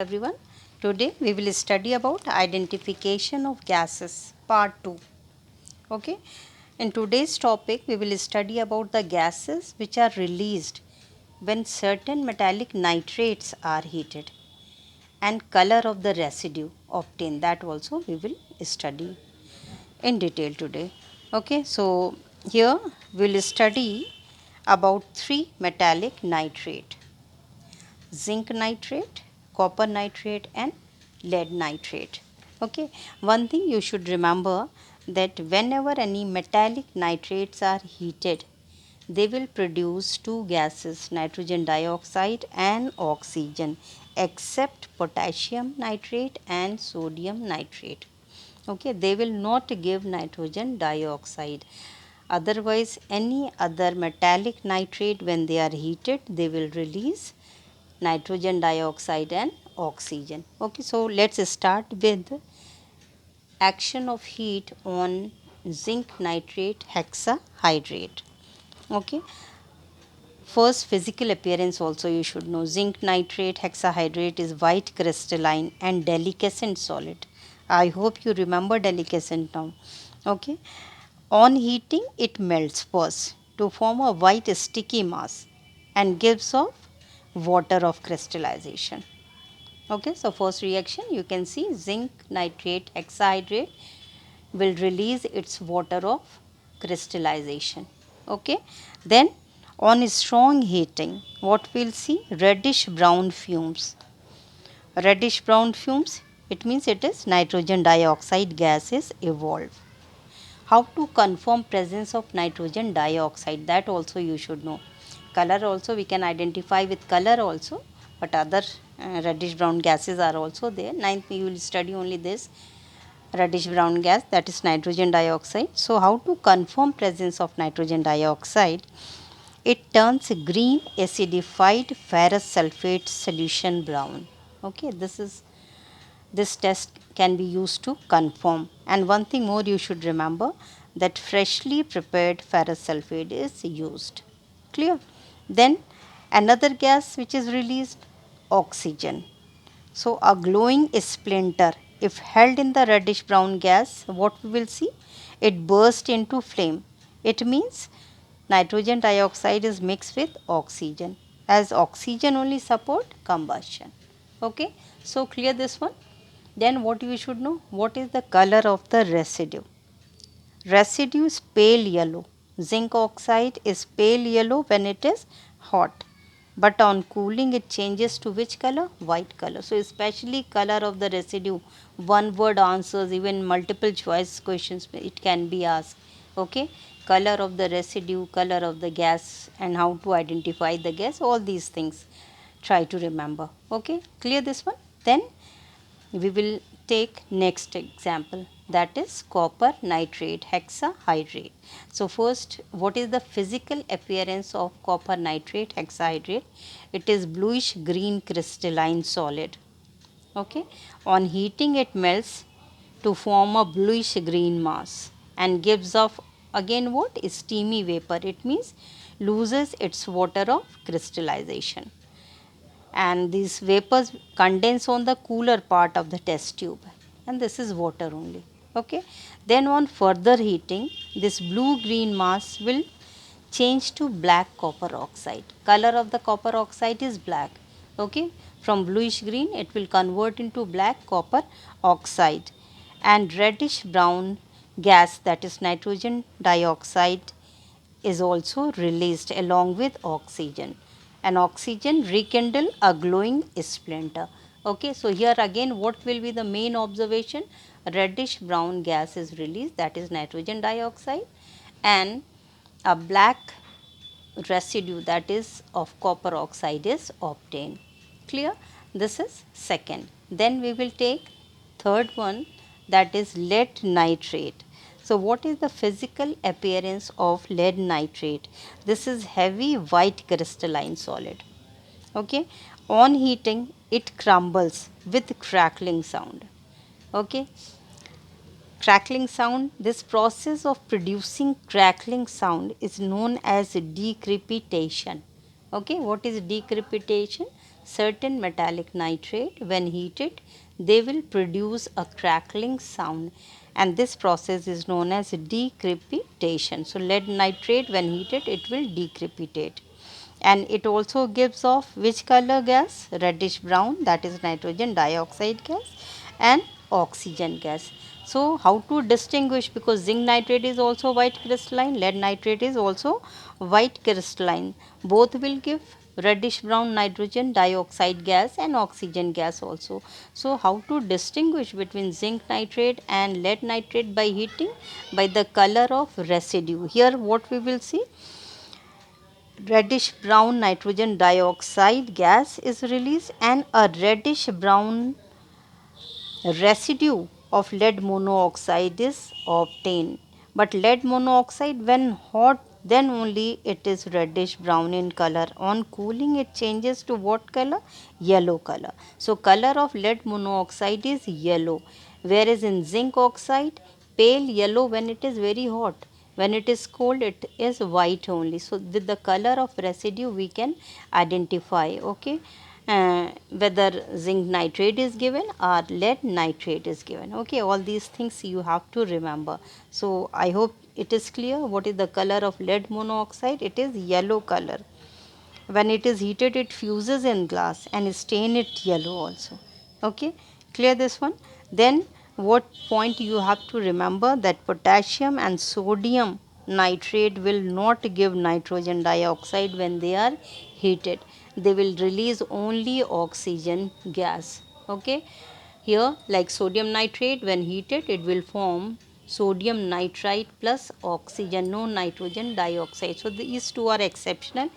Everyone, today we will study about identification of gases part 2. Okay, in today's topic we will study about the gases which are released when certain metallic nitrates are heated and color of the residue obtained. That also we will study in detail today. Okay, so here we will study about three metallic nitrate: zinc nitrate, copper nitrate and lead nitrate. Okay, one thing you should remember, that whenever any metallic nitrates are heated, they will produce two gases, nitrogen dioxide and oxygen, except potassium nitrate and sodium nitrate. Okay, they will not give nitrogen dioxide. Otherwise, any other metallic nitrate, when they are heated, they will release nitrogen dioxide and oxygen. Okay, so let's start with action of heat on zinc nitrate hexahydrate. Okay, first physical appearance also you should know. Zinc nitrate hexahydrate is white crystalline and delicescent solid. I hope you remember delicescent now. Okay, on heating it melts first to form a white sticky mass and gives off water of crystallization. Okay, so first reaction you can see zinc nitrate hexahydrate will release its water of crystallization. Okay, then on strong heating, what we'll see, reddish brown fumes. Reddish brown fumes, it means it is nitrogen dioxide gas is evolved. How to confirm presence of nitrogen dioxide, that also you should know. Color also we can identify with color also, but other reddish brown gases are also there. Ninth we will study only this reddish brown gas, that is nitrogen dioxide. So how to confirm presence of nitrogen dioxide? It turns green acidified ferrous sulfate solution brown. Okay, this test can be used to confirm. And one thing more you should remember, that freshly prepared ferrous sulfate is used. Clear? Then another gas which is released, oxygen. So a glowing splinter, if held in the reddish brown gas, what we will see? It burst into flame. It means nitrogen dioxide is mixed with oxygen, as oxygen only support combustion. Okay, so clear this one. Then what you should know, what is the color of the residue? Residue is pale yellow. Zinc oxide is pale yellow when it is hot, but on cooling it changes to which color? White color. So especially color of the residue, one word answers, even multiple choice questions it can be asked. Okay, color of the residue, color of the gas, and how to identify the gas, all these things try to remember. Okay, clear this one. Then we will take next example, that is copper nitrate hexahydrate. So first, what is the physical appearance of copper nitrate hexahydrate? It is bluish green crystalline solid. Okay, on heating it melts to form a bluish green mass and gives off again what, steamy vapor. It means loses its water of crystallization, and these vapors condense on the cooler part of the test tube, and this is water only. Okay, then on further heating, this blue green mass will change to black copper oxide. Color of the copper oxide is black. Okay, from bluish green it will convert into black copper oxide, and reddish brown gas, that is nitrogen dioxide, is also released along with oxygen, and oxygen rekindle a glowing splinter. Okay, so here again what will be the main observation? Reddish brown gas is released, that is nitrogen dioxide, and a black residue, that is of copper oxide, is obtained. Clear? This is second. Then we will take third one, that is lead nitrate. So what is the physical appearance of lead nitrate? This is heavy white crystalline solid. Okay, on heating it crumbles with crackling sound. Okay, crackling sound, this process of producing crackling sound is known as decrepitation. Okay, what is decrepitation? certain metallic nitrate, when heated, they will produce a crackling sound, and this process is known as decrepitation. So lead nitrate, when heated, it will decrepitate. And it also gives off which color gas? Reddish brown, that is nitrogen dioxide gas, and oxygen gas. So how to distinguish? Because zinc nitrate is also white crystalline, lead nitrate is also white crystalline. Both will give reddish brown nitrogen dioxide gas and oxygen gas also. So how to distinguish between zinc nitrate and lead nitrate? By heating, by the color of residue. Here what we will see, reddish brown nitrogen dioxide gas is released and a reddish brown residue of lead monoxide is obtained. But lead monoxide, when hot, then only it is reddish brown in color. On cooling, it changes to what color? Yellow color. So color of lead monoxide is yellow, whereas in zinc oxide, pale yellow when it is very hot. When it is cold, it is white only. So with the color of residue we can identify, okay, whether zinc nitrate is given or lead nitrate is given. Okay, all these things you have to remember. So I hope it is clear. What is the color of lead monoxide? It is yellow color. When it is heated, it fuses in glass and stain it yellow also. Okay, clear this one? Then what point you have to remember, that potassium and sodium nitrate will not give nitrogen dioxide when they are heated. They will release only oxygen gas. Okay, here like sodium nitrate, when heated, it will form sodium nitrite plus oxygen, no nitrogen dioxide. So these two are exceptional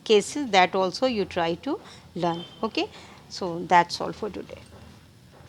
cases that also you try to learn. Okay, so that's all for today.